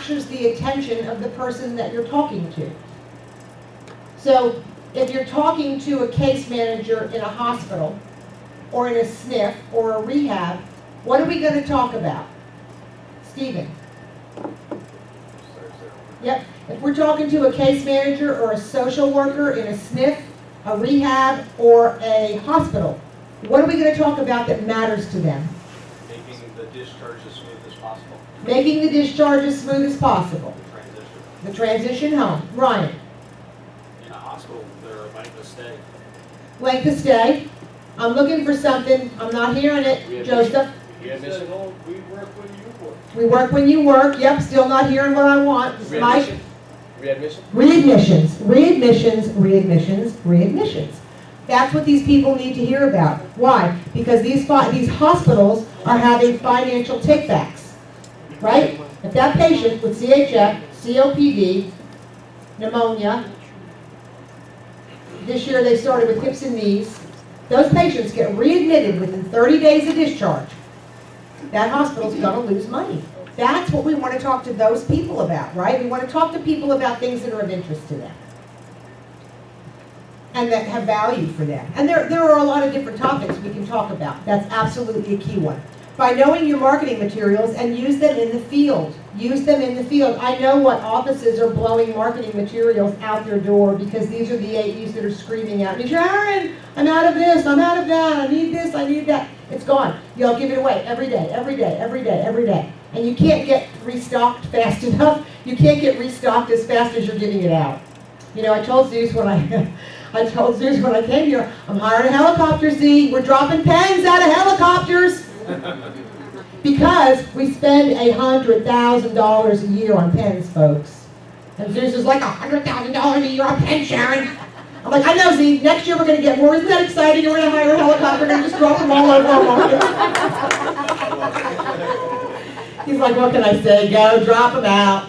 captures the attention of the person that you're talking to. So if you're talking to a case manager in a hospital or in a SNF or a rehab, what are we going to talk about? Stephen? Yep. If we're talking to a case manager or a social worker in a SNF, a rehab, or a hospital, what are we going to talk about that matters to them? Making the discharge as smooth as possible. Making the discharge as smooth as possible. The transition. The transition home. Ryan? In a hospital, they're length of stay. Length of stay. I'm looking for something. I'm not hearing it. Joseph? We work when you work. We work when you work. Yep, still not hearing what I want. Mike? Readmission? Readmissions. Readmissions, readmissions, readmissions. That's what these people need to hear about. Why? Because these hospitals are having financial takebacks, right? If that patient with CHF, COPD, pneumonia, this year they started with hips and knees, those patients get readmitted within 30 days of discharge. That hospital's going to lose money. That's what we want to talk to those people about, right? We want to talk to people about things that are of interest to them and that have value for them. And there are a lot of different topics we can talk about. That's absolutely a key one. By knowing your marketing materials and use them in the field. Use them in the field. I know what offices are blowing marketing materials out their door because these are the AEs that are screaming at me, Sharon, I'm out of this, I'm out of that, I need this, I need that. It's gone. You'll give it away every day, every day, every day, every day. And you can't get restocked fast enough. You can't get restocked as fast as you're giving it out. You know, I told Zeus when I came here, I'm hiring a helicopter, Z. We're dropping pens out of helicopters. Because we spend $100,000 a year on pens, folks. And Zeus is like, $100,000 a year on pens, Sharon. I'm like, I know, Z. Next year we're going to get more. Isn't that exciting? We're going to hire a helicopter. We're going to just drop them all over our market. He's like, what can I say? Go, drop them out.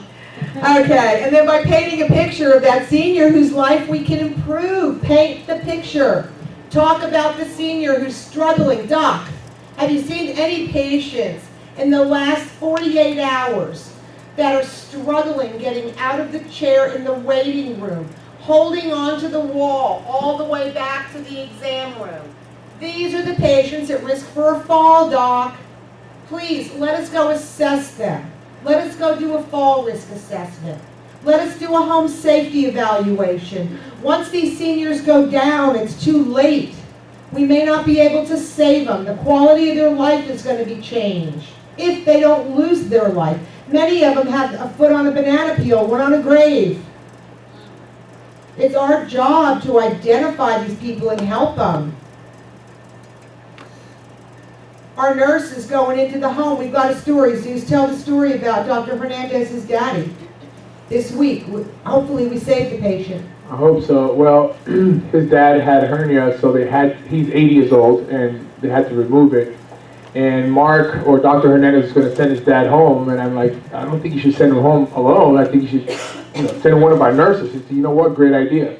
Okay, and then by painting a picture of that senior whose life we can improve. Paint the picture. Talk about the senior who's struggling. Doc, have you seen any patients in the last 48 hours that are struggling getting out of the chair in the waiting room, holding onto the wall all the way back to the exam room? These are the patients at risk for a fall, Doc. Please, let us go assess them. Let us go do a fall risk assessment. Let us do a home safety evaluation. Once these seniors go down, it's too late. We may not be able to save them. The quality of their life is going to be changed if they don't lose their life. Many of them have a foot on a banana peel, one on a grave. It's our job to identify these people and help them. Our nurse is going into the home. We've got a story. Zeus, tell the story about Dr. Hernandez's daddy this week. Hopefully we saved the patient. I hope so. Well, his dad had a hernia, so he's 80 years old, and they had to remove it. And Mark, or Dr. Hernandez, is going to send his dad home, and I'm like, I don't think you should send him home alone. I think you should send one of our nurses. He said, you know what, great idea.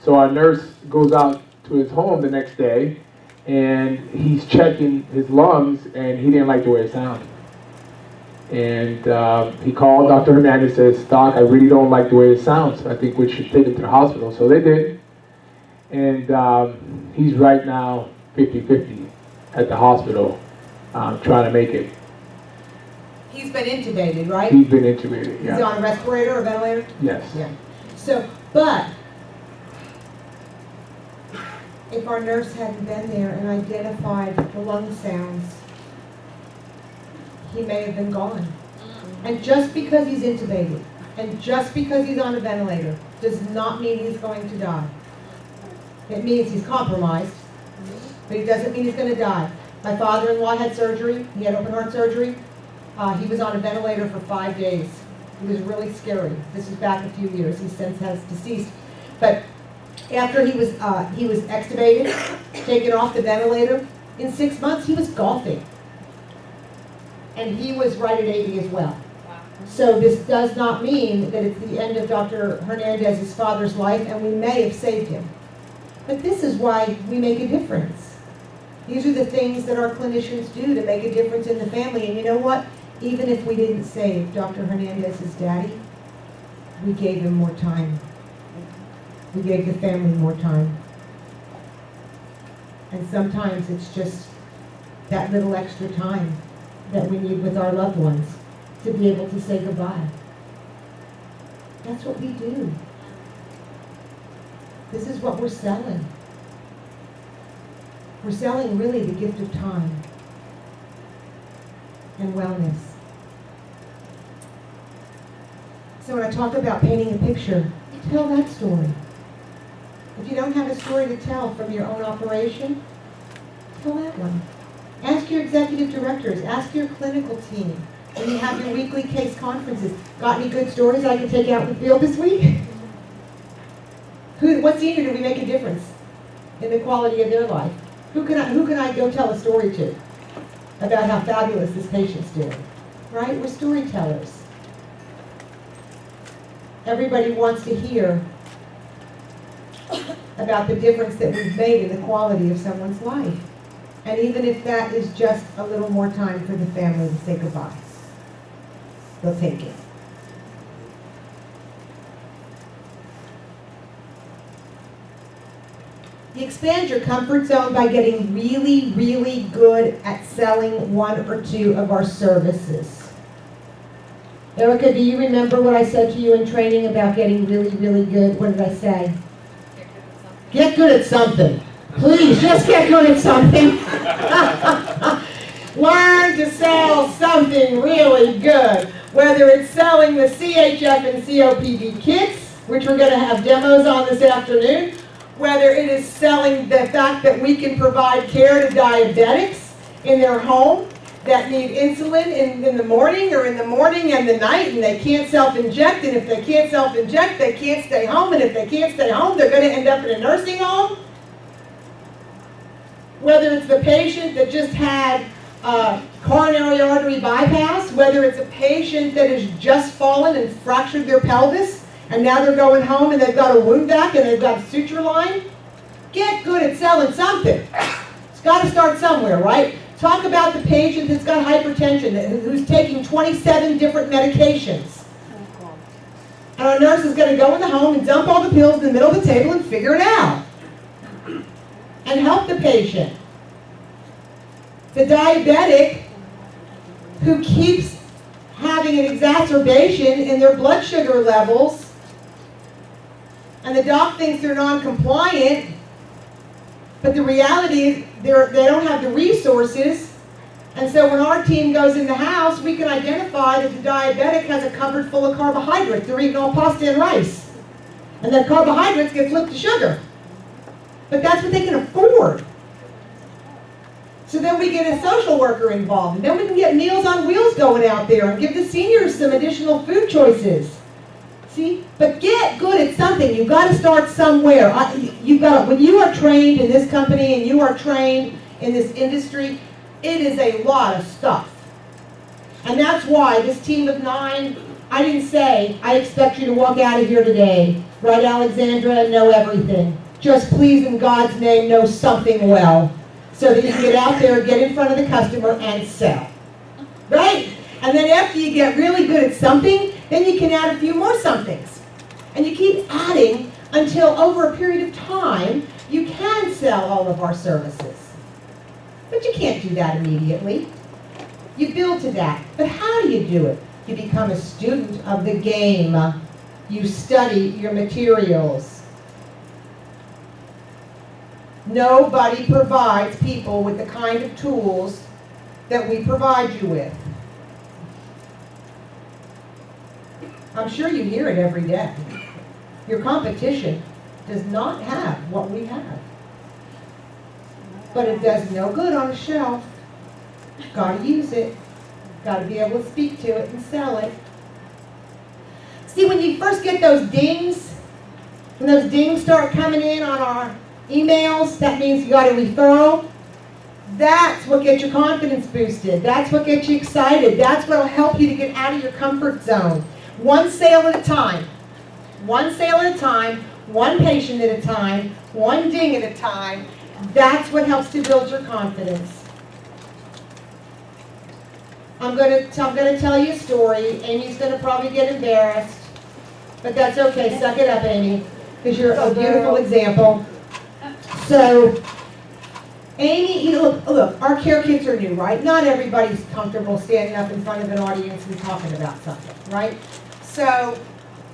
So our nurse goes out to his home the next day, and he's checking his lungs, and he didn't like the way it sounded. And he called Dr. Hernandez, says, Doc, I really don't like the way it sounds. I think we should take him to the hospital. So they did. And he's right now 50-50 at the hospital, trying to make it. He's been intubated, right? He's been intubated, yeah. He's on a respirator or ventilator? Yes. Yeah. So, but if our nurse hadn't been there and identified the lung sounds, he may have been gone. And just because he's intubated and just because he's on a ventilator does not mean he's going to die. It means he's compromised, but it doesn't mean he's going to die. My father-in-law had surgery. He had open heart surgery. He was on a ventilator for 5 days. It was really scary. This was back a few years. He since has deceased. But after he was extubated, taken off the ventilator, in 6 months he was golfing. And he was right at 80 as well. So this does not mean that it's the end of Dr. Hernandez's father's life, and we may have saved him. But this is why we make a difference. These are the things that our clinicians do to make a difference in the family. And you know what? Even if we didn't save Dr. Hernandez's daddy, we gave him more time. We gave the family more time. And sometimes it's just that little extra time that we need with our loved ones to be able to say goodbye. That's what we do. This is what we're selling. We're selling really the gift of time and wellness. So when I talk about painting a picture, tell that story. If you don't have a story to tell from your own operation, tell that one. Ask your executive directors, ask your clinical team when you have your weekly case conferences. Got any good stories I can take out in the field this week? What senior do we make a difference in the quality of their life? Who can I go tell a story to about how fabulous this patient's doing? Right? We're storytellers. Everybody wants to hear about the difference that we've made in the quality of someone's life. And even if that is just a little more time for the family to say goodbye, they'll take it. You expand your comfort zone by getting really, really good at selling one or two of our services. Erica, do you remember what I said to you in training about getting really, really good? What did I say? Get good at something. Please, just get good at something. Learn to sell something really good. Whether it's selling the CHF and COPD kits, which we're going to have demos on this afternoon, whether it is selling the fact that we can provide care to diabetics in their home that need insulin in the morning or in the morning and the night, and they can't self-inject, and if they can't self-inject, they can't stay home, and if they can't stay home, they're going to end up in a nursing home. Whether it's the patient that just had coronary artery bypass, whether it's a patient that has just fallen and fractured their pelvis, and now they're going home and they've got a wound vac and they've got a suture line. Get good at selling something. It's got to start somewhere, right? Talk about the patient that's got hypertension, who's taking 27 different medications. And our nurse is going to go in the home and dump all the pills in the middle of the table and figure it out. And help the patient. The diabetic who keeps having an exacerbation in their blood sugar levels, and the doc thinks they're non-compliant, but the reality is they don't have the resources, and so when our team goes in the house, we can identify that the diabetic has a cupboard full of carbohydrates. They're eating all pasta and rice, and then carbohydrates get flipped to sugar. But that's what they can afford. So then we get a social worker involved, and then we can get Meals on Wheels going out there and give the seniors some additional food choices. See? But get good at something. You've got to start somewhere. When you are trained in this company and you are trained in this industry, it is a lot of stuff. And that's why this team of 9, I didn't say, I expect you to walk out of here today, right, Alexandra, and know everything. Just please, in God's name, know something well, so that you can get out there and get in front of the customer and sell. Right? And then after you get really good at something, then you can add a few more somethings. And you keep adding until over a period of time, you can sell all of our services. But you can't do that immediately. You build to that. But how do you do it? You become a student of the game. You study your materials. Nobody provides people with the kind of tools that we provide you with. I'm sure you hear it every day. Your competition does not have what we have. But it does no good on a shelf. Got to use it. Got to be able to speak to it and sell it. See, when you first get those dings, when those dings start coming in on our emails, that means you got a referral. That's what gets your confidence boosted. That's what gets you excited. That's what will help you to get out of your comfort zone. One sale at a time. One sale at a time. One patient at a time. One ding at a time. That's what helps to build your confidence. I'm gonna tell you a story. Amy's gonna probably get embarrassed, but that's okay. Suck it up, Amy, because you're a beautiful example. So, Amy, you know, look, our care kits are new, right? Not everybody's comfortable standing up in front of an audience and talking about something, right? So,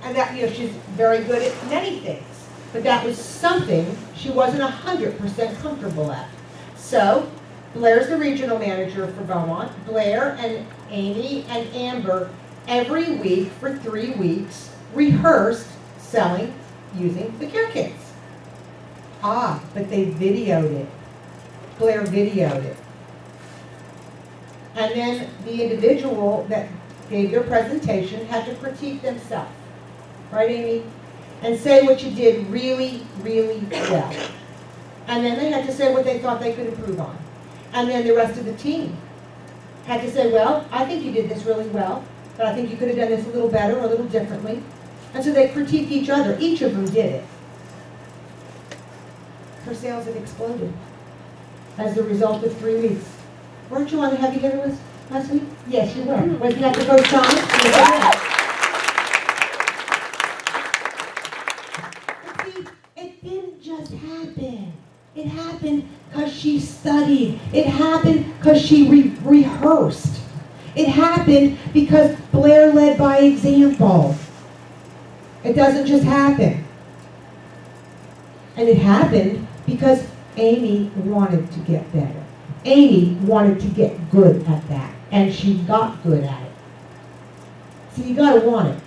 and that, you know, she's very good at many things, but that was something she wasn't 100% comfortable at. So, Blair's the regional manager for Beaumont. Blair and Amy and Amber every week for 3 weeks rehearsed selling using the care kits. Ah, but they videoed it. Blair videoed it. And then the individual that gave their presentation had to critique themselves. Right, Amy? And say what you did really, really well. And then they had to say what they thought they could improve on. And then the rest of the team had to say, well, I think you did this really well, but I think you could have done this a little better or a little differently. And so they critiqued each other. Each of them did it. Her sales have exploded as a result of 3 weeks. Weren't you on the heavy hitter list last week? Yes, you were. Wasn't that the first time? But see, it didn't just happen. It happened because she studied. It happened because she rehearsed. It happened because Blair led by example. It doesn't just happen. And it happened because Amy wanted to get better. Amy wanted to get good at that, and she got good at it. So you gotta want it.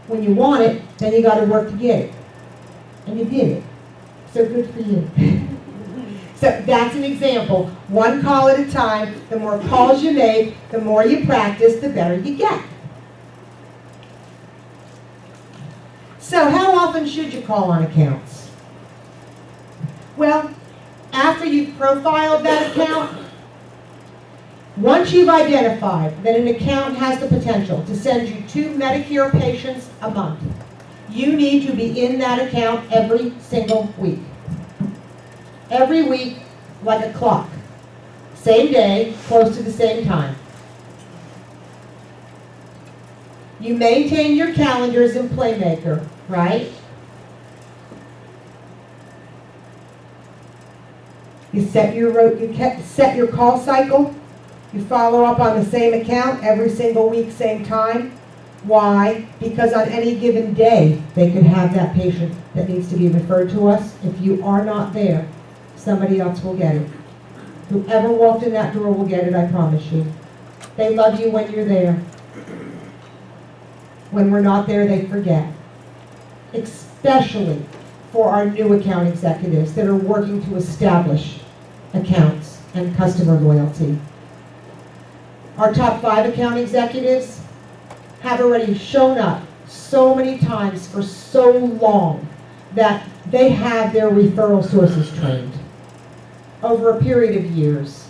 When you want it, then you gotta work to get it. And you did it. So good for you. So that's an example. One call at a time. The more calls you make, the more you practice, the better you get. So how often should you call on accounts? Well, after you've profiled that account, once you've identified that an account has the potential to send you 2 Medicare patients a month, you need to be in that account every single week. Every week, like a clock. Same day, close to the same time. You maintain your calendars in Playmaker, right? You set your call cycle. You follow up on the same account every single week, same time. Why? Because on any given day, they could have that patient that needs to be referred to us. If you are not there, somebody else will get it. Whoever walked in that door will get it, I promise you. They love you when you're there. When we're not there, they forget. Especially for our new account executives that are working to establish accounts and customer loyalty. Our top 5 account executives have already shown up so many times for so long that they have their referral sources trained over a period of years.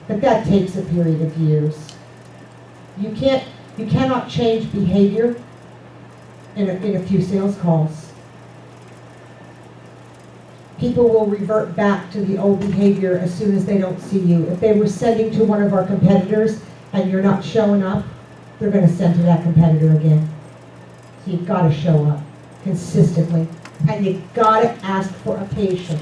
But that takes a period of years. You cannot change behavior in a few sales calls. People will revert back to the old behavior as soon as they don't see you. If they were sending to one of our competitors and you're not showing up, they're going to send to that competitor again. So you've got to show up consistently, and you've got to ask for a patient.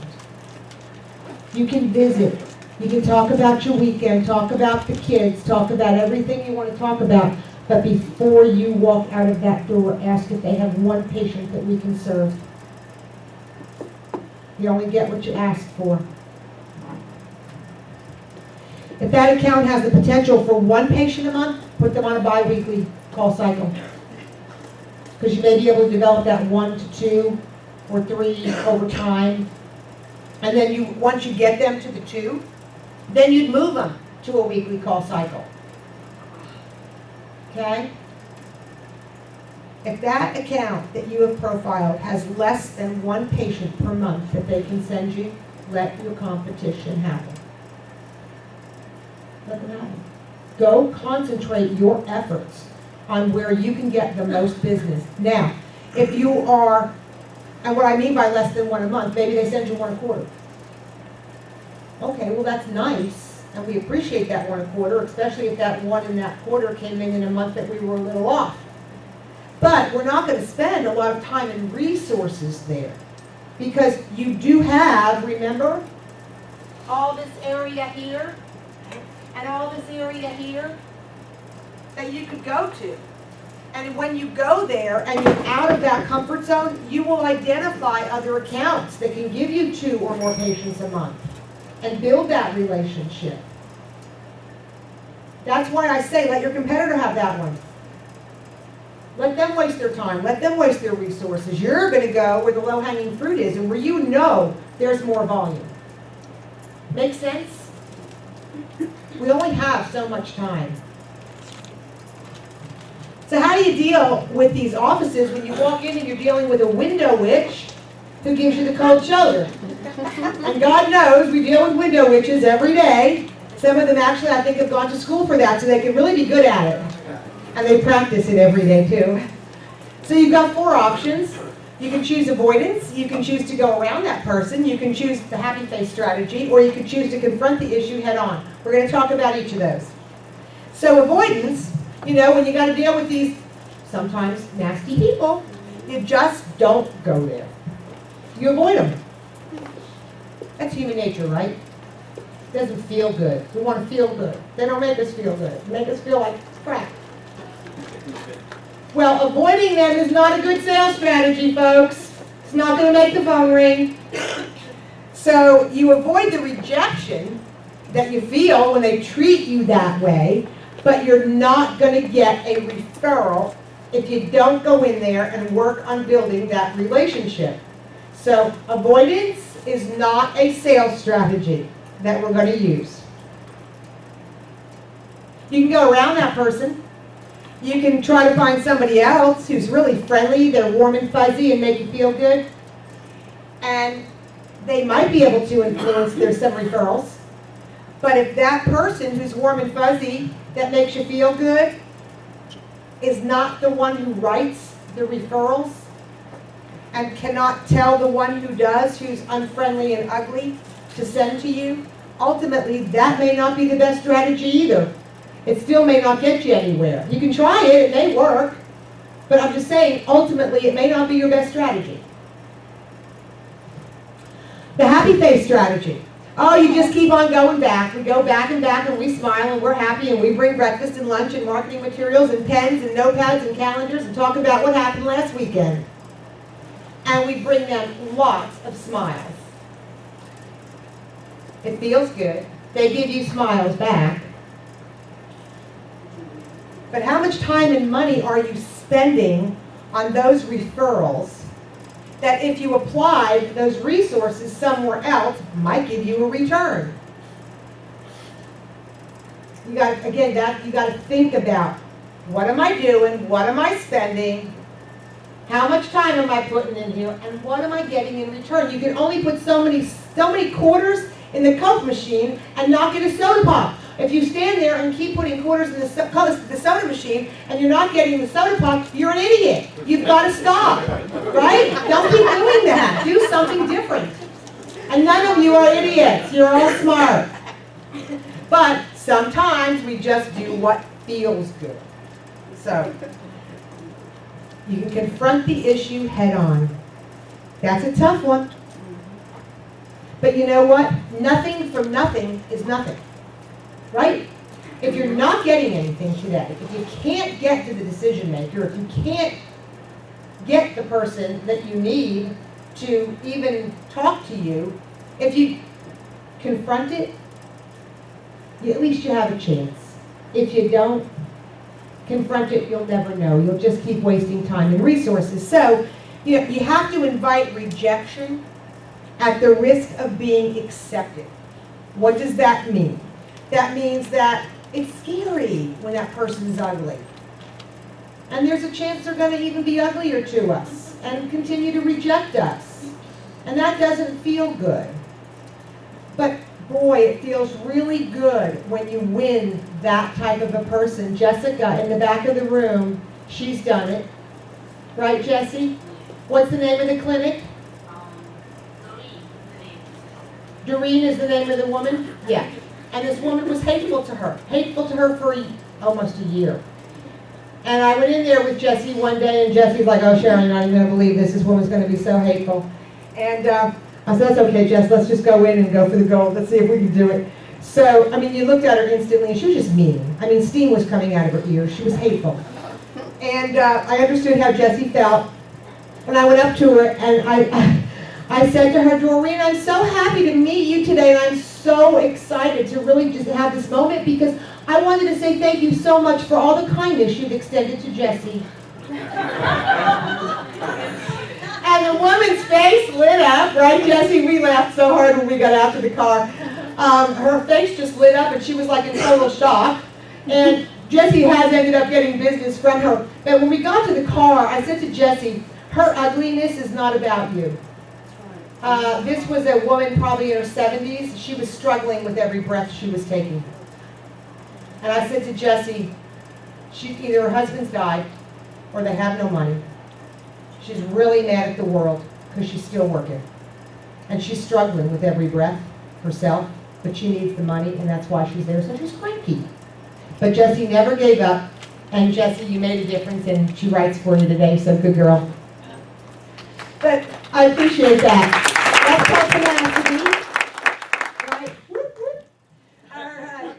You can visit. You can talk about your weekend, talk about the kids, talk about everything you want to talk about, but before you walk out of that door, ask if they have one patient that we can serve. You only get what you ask for. If that account has the potential for 1 patient a month, put them on a bi-weekly call cycle. Because you may be able to develop that 1 to 2 or 3 over time. And then once you get them to the 2, then you'd move them to a weekly call cycle. Okay? If that account that you have profiled has less than 1 patient per month that they can send you, let your competition happen. Let them happen. Go concentrate your efforts on where you can get the most business. Now, if you are, and what I mean by less than 1 a month, maybe they send you 1 a quarter. Okay, well that's nice, And we appreciate that 1 1/4, especially if that 1 in that quarter came in a month that we were a little off. But we're not going to spend a lot of time and resources there. Because you do have, remember, all this area here and all this area here that you could go to. And when you go there and you're out of that comfort zone, you will identify other accounts that can give you 2 or more patients a month and build that relationship. That's why I say let your competitor have that one. Let them waste their time. Let them waste their resources. You're going to go where the low-hanging fruit is and where you know there's more volume. Make sense? We only have so much time. So how do you deal with these offices when you walk in and you're dealing with a window witch who gives you the cold shoulder? And God knows we deal with window witches every day. Some of them actually, I think, have gone to school for that, so they can really be good at it. And they practice it every day, too. So you've got 4 options. You can choose avoidance. You can choose to go around that person. You can choose the happy face strategy, or you can choose to confront the issue head on. We're going to talk about each of those. So avoidance, you know, when you got to deal with these sometimes nasty people, you just don't go there. You avoid them. That's human nature, right? It doesn't feel good. We want to feel good. They don't make us feel good. They make us feel like crap. Well, avoiding them is not a good sales strategy, folks. It's not going to make the phone ring. So you avoid the rejection that you feel when they treat you that way, but you're not going to get a referral if you don't go in there and work on building that relationship. So avoidance is not a sales strategy that we're going to use. You can go around that person. You can try to find somebody else who's really friendly, they're warm and fuzzy and make you feel good. And they might be able to influence, there's some referrals. But if that person who's warm and fuzzy that makes you feel good is not the one who writes the referrals and cannot tell the one who does, who's unfriendly and ugly, to send to you, ultimately that may not be the best strategy either. It still may not get you anywhere. You can try it, it may work, but I'm just saying, ultimately it may not be your best strategy. The happy face strategy. Oh, you just keep on going back. We go back and we smile and we're happy and we bring breakfast and lunch and marketing materials and pens and notepads and calendars and talk about what happened last weekend. And we bring them lots of smiles. It feels good. They give you smiles back. But how much time and money are you spending on those referrals that if you applied those resources somewhere else might give you a return? You got to think about, what am I doing? What am I spending? How much time am I putting in here? And what am I getting in return? You can only put so many quarters in the Coke machine and not get a soda pop. If you stand there and keep putting quarters in the soda machine and you're not getting the soda pop, you're an idiot. You've got to stop, right? Don't keep doing that. Do something different. And none of you are idiots. You're all smart. But sometimes we just do what feels good. So you can confront the issue head on. That's a tough one. But you know what? Nothing from nothing is nothing. Right? If you're not getting anything today, if you can't get to the decision maker, if you can't get the person that you need to even talk to you, if you confront it, at least you have a chance. If you don't confront it, you'll never know. You'll just keep wasting time and resources. So, you have to invite rejection at the risk of being accepted. What does that mean? That means that it's scary when that person's ugly. And there's a chance they're going to even be uglier to us and continue to reject us. And that doesn't feel good. But boy, it feels really good when you win that type of a person. Jessica in the back of the room, she's done it. Right, Jessie? What's the name of the clinic? Doreen is the name of the woman? Yeah. And this woman was hateful to her for almost a year. And I went in there with Jesse one day, and Jesse's like, oh, Sharon, you're not even going to believe this. This woman's going to be so hateful. And I said, that's okay, Jess. Let's just go in and go for the gold. Let's see if we can do it. So, I mean, you looked at her instantly, and she was just mean. I mean, steam was coming out of her ears. She was hateful. And I understood how Jesse felt. And I went up to her, and I said to her, Doreen, I'm so happy to meet you today, and I'm so excited to really just have this moment because I wanted to say thank you so much for all the kindness you've extended to Jessie. And the woman's face lit up, right, Jessie? We laughed so hard when we got out to the car. Her face just lit up, and she was like in total shock. And Jessie has ended up getting business from her. But when we got to the car, I said to Jessie, her ugliness is not about you. This was a woman probably in her 70s. She was struggling with every breath she was taking. And I said to Jessie, either her husband's died or they have no money. She's really mad at the world because she's still working. And she's struggling with every breath herself, but she needs the money, and that's why she's there. So she's cranky. But Jessie never gave up. And Jessie, you made a difference, and she writes for you today, so good girl. But I appreciate that. That's called tenacity. Right? Whoop, whoop. All right.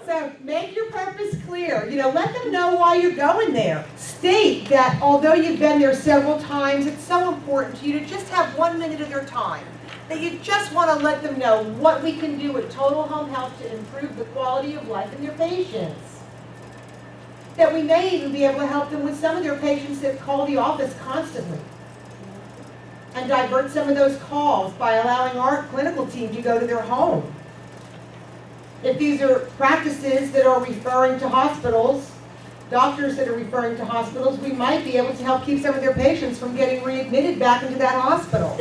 So make your purpose clear. You know, let them know why you're going there. State that although you've been there several times, it's so important to you to just have 1 minute of their time. That you just want to let them know what we can do at Total Home Health to improve the quality of life in their patients. That we may even be able to help them with some of their patients that call the office constantly. And divert some of those calls by allowing our clinical team to go to their home. If these are practices that are referring to hospitals, doctors that are referring to hospitals, we might be able to help keep some of their patients from getting readmitted back into that hospital.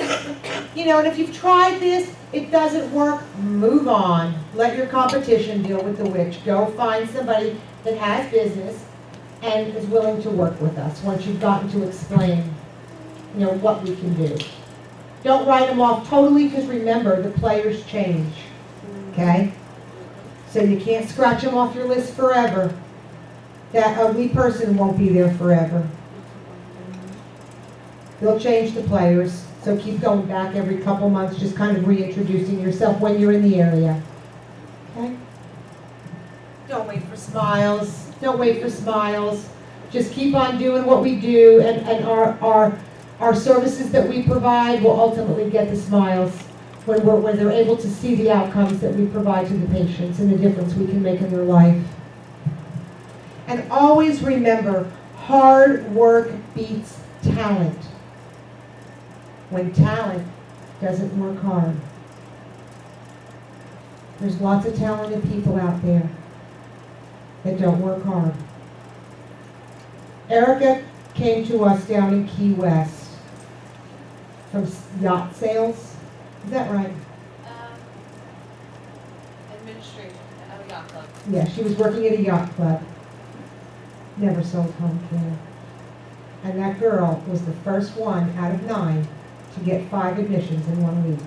You know, and if you've tried this, it doesn't work, move on. Let your competition deal with the witch. Go find somebody that has business and is willing to work with us once you've gotten to explain, you know, what we can do. Don't write them off totally, because remember, the players change, okay? So you can't scratch them off your list forever. That ugly person won't be there forever. They'll change the players, so keep going back every couple months, just kind of reintroducing yourself when you're in the area, okay? Don't wait for smiles. Don't wait for smiles. Just keep on doing what we do, and our services that we provide will ultimately get the smiles when they're able to see the outcomes that we provide to the patients and the difference we can make in their life. And always remember, hard work beats talent. When talent doesn't work hard. There's lots of talented people out there that don't work hard. Erica came to us down in Key West from yacht sales. Is that right? Administration at a yacht club. Yeah, she was working at a yacht club. Never sold home care. And that girl was the first one out of 9 to get 5 admissions in 1 week.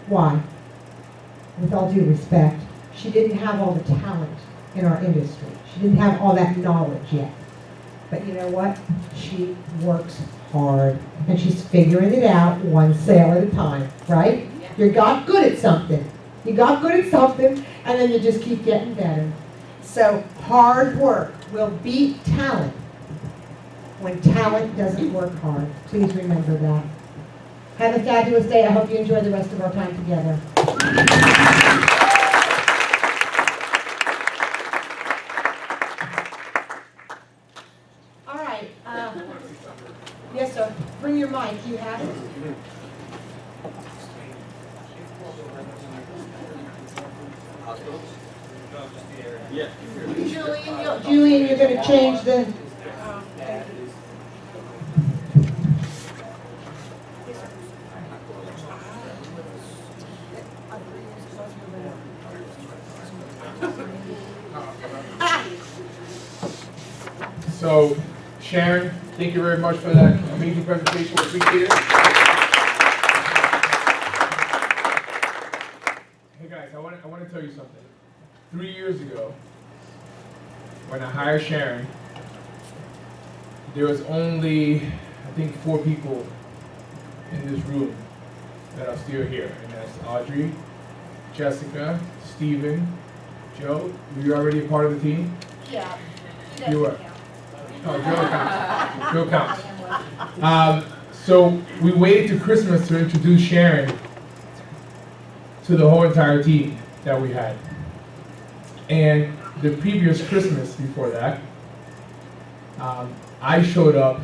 Why? With all due respect, she didn't have all the talent in our industry. She didn't have all that knowledge yet. But you know what? She works hard, and she's figuring it out one sale at a time, right? Yeah. You got good at something. You got good at something, and then you just keep getting better. So hard work will beat talent when talent doesn't work hard. Please remember that. Have a fabulous day. I hope you enjoy the rest of our time together. All right. Yes, sir. Bring your mic. You have it. Hospitals? No, just the area. Yeah. Julian, you're going to change the... So, Sharon, thank you very much for that amazing presentation. We appreciate it. Hey guys, I want to want to tell you something. 3 years ago, when I hired Sharon, there was only, I think, 4 people in this room that are still here, and that's Audrey, Jessica, Stephen, Joe. Were you already a part of the team? Yeah. You were. Oh, Joe counts. Joe counts. So we waited to Christmas to introduce Sharon to the whole entire team that we had. And the previous Christmas before that, I showed up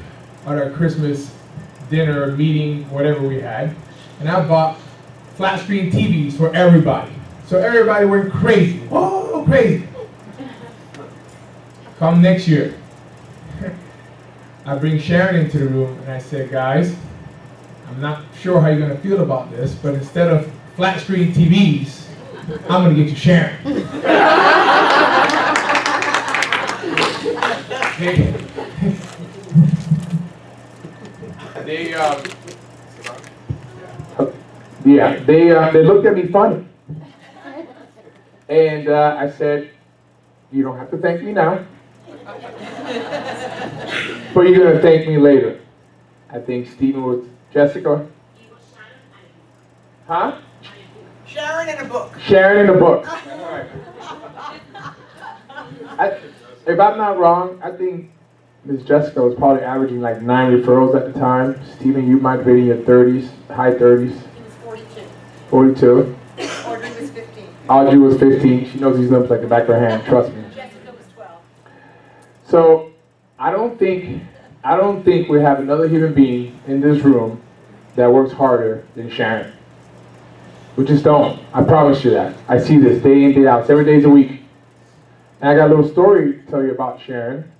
at our Christmas dinner, meeting, whatever we had, and I bought flat screen TVs for everybody. So everybody went crazy. Oh, crazy. Come next year. I bring Sharon into the room and I said, guys, I'm not sure how you're going to feel about this, but instead of flat screen TVs, I'm going to get you Sharon. They looked at me funny. And I said, you don't have to thank me now, but you're going to thank me later. I think Stephen was Jessica. Huh? Sharon in a book. Sharon in a book. If I'm not wrong, I think Ms. Jessica was probably averaging like 9 referrals at the time. Stephen, you might be in your 30s, high 30s. He was 42. 42. Audrey was 15. Audrey was 15. She knows these numbers like the back of her hand, trust me. Jessica was 12. So I don't think we have another human being in this room that works harder than Sharon. We just don't. I promise you that. I see this day in, day out, 7 days a week. And I got a little story to tell you about Sharon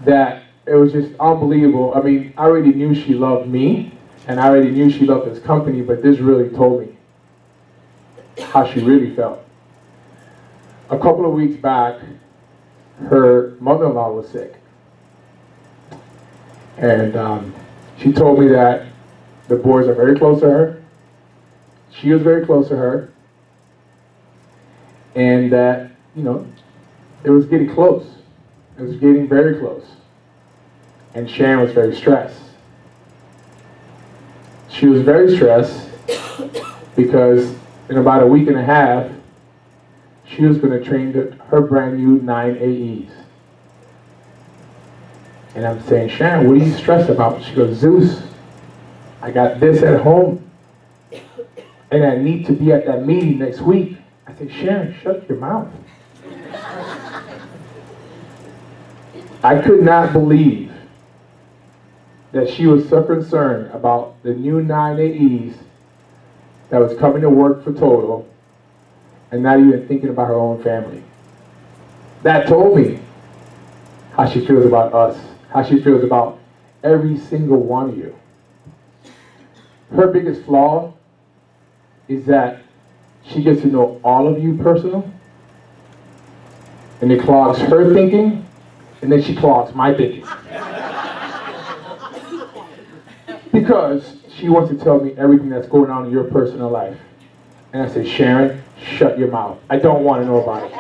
that it was just unbelievable. I mean, I already knew she loved me, and I already knew she loved this company, but this really told me how she really felt. A couple of weeks back, her mother-in-law was sick. And she told me that the boys are very close to her. She was very close to her. And that, you know, it was getting close. It was getting very close. And Sharon was very stressed. She was very stressed because in about a week and a half, she was going to train her brand new 9 AEs. And I'm saying, Sharon, what are you stressed about? She goes, Zeus, I got this at home, and I need to be at that meeting next week. I said, Sharon, shut your mouth. I could not believe that she was so concerned about the new 9 AEs that was coming to work for Total and not even thinking about her own family. That told me how she feels about us, how she feels about every single one of you. Her biggest flaw is that she gets to know all of you personal, and it clogs her thinking, and then she clogs my thinking. Because she wants to tell me everything that's going on in your personal life. And I say, Sharon, shut your mouth. I don't want to know about it.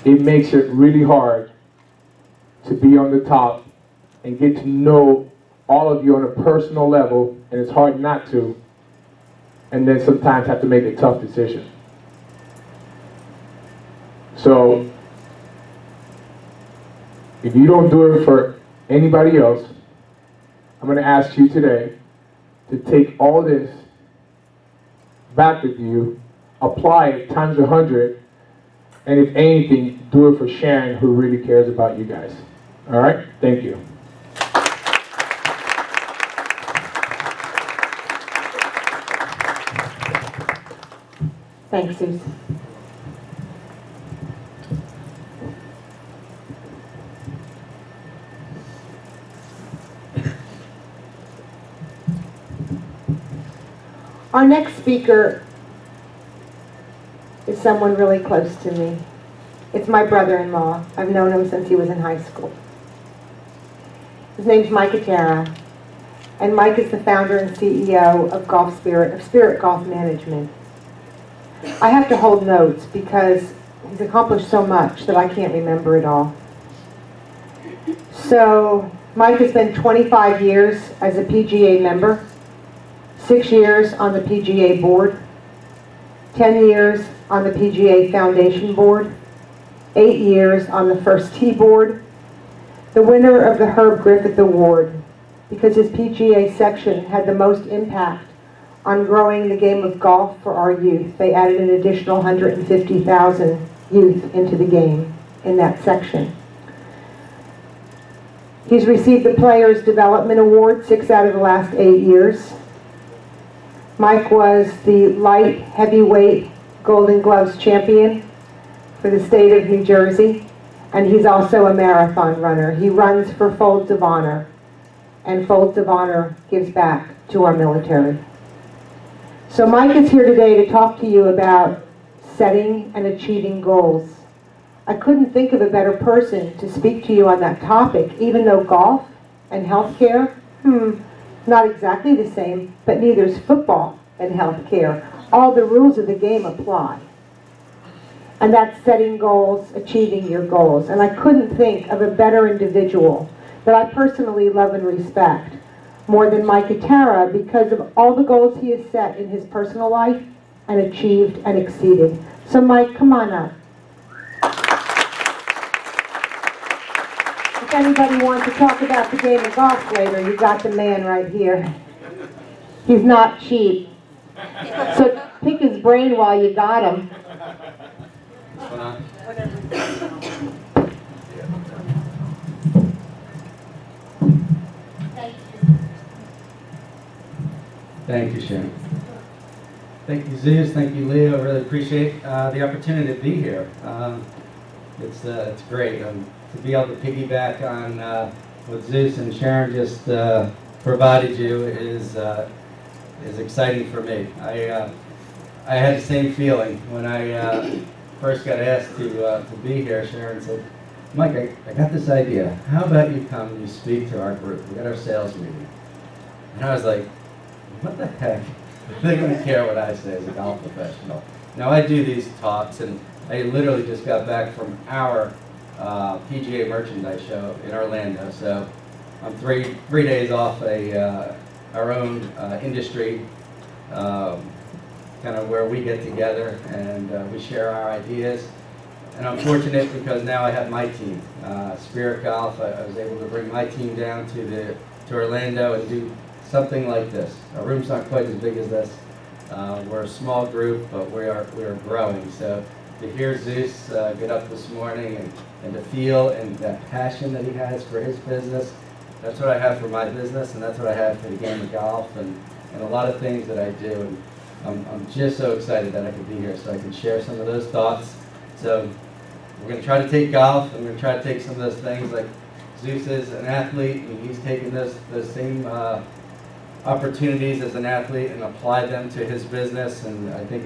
It makes it really hard to be on the top and get to know all of you on a personal level, and it's hard not to, and then sometimes have to make a tough decision. So, if you don't do it for anybody else, I'm going to ask you today to take all this back with you, apply it times 100, and if anything, do it for Sharon, who really cares about you guys. All right? Thank you. Thanks, Zeus. Our next speaker is someone really close to me. It's my brother-in-law. I've known him since he was in high school. His name's Mike Atera. and Mike is the founder and CEO of Spirit Golf Management. I have to hold notes because he's accomplished so much that I can't remember it all. So, Mike has been 25 years as a PGA member, 6 years on the PGA board, 10 years on the PGA Foundation board, 8 years on the First Tee board, the winner of the Herb Griffith Award, because his PGA section had the most impact on growing the game of golf for our youth. They added an additional 150,000 youth into the game in that section. He's received the Players Development Award 6 out of the last 8 years. Mike was the light heavyweight Golden Gloves champion for the state of New Jersey, and he's also a marathon runner. He runs for Folds of Honor, and Folds of Honor gives back to our military. So Mike is here today to talk to you about setting and achieving goals. I couldn't think of a better person to speak to you on that topic, even though golf and healthcare, not exactly the same, but neither is football and healthcare. All the rules of the game apply. And that's setting goals, achieving your goals. And I couldn't think of a better individual that I personally love and respect more than Mike Atara, because of all the goals he has set in his personal life and achieved and exceeded. So Mike, come on up. If anybody wants to talk about the game of golf later, you got the man right here. He's not cheap. So pick his brain while you got him. Thank you, Sharon. Thank you, Zeus. Thank you, Leo. I really appreciate the opportunity to be here. It's great to be able to piggyback on what Zeus and Sharon just provided you is exciting for me. I had the same feeling when I first got asked to be here. Sharon said, "Mike, I got this idea. How about you come and you speak to our group? We got our sales meeting." And I was like, what the heck? They're going to care what I say as a golf professional. Now, I do these talks, and I literally just got back from our PGA merchandise show in Orlando. So I'm three days off our own industry, kind of where we get together and we share our ideas. And I'm fortunate because now I have my team, Spirit Golf. I was able to bring my team down to Orlando and do something like this. Our room's not quite as big as this. We're a small group, but we are growing. So to hear Zeus get up this morning and to feel and that passion that he has for his business, that's what I have for my business, and that's what I have for the game of golf and a lot of things that I do. And I'm just so excited that I could be here so I can share some of those thoughts. So we're going to try to take golf, and we're going to try to take some of those things like Zeus is an athlete, and he's taking those same opportunities as an athlete and apply them to his business, and I think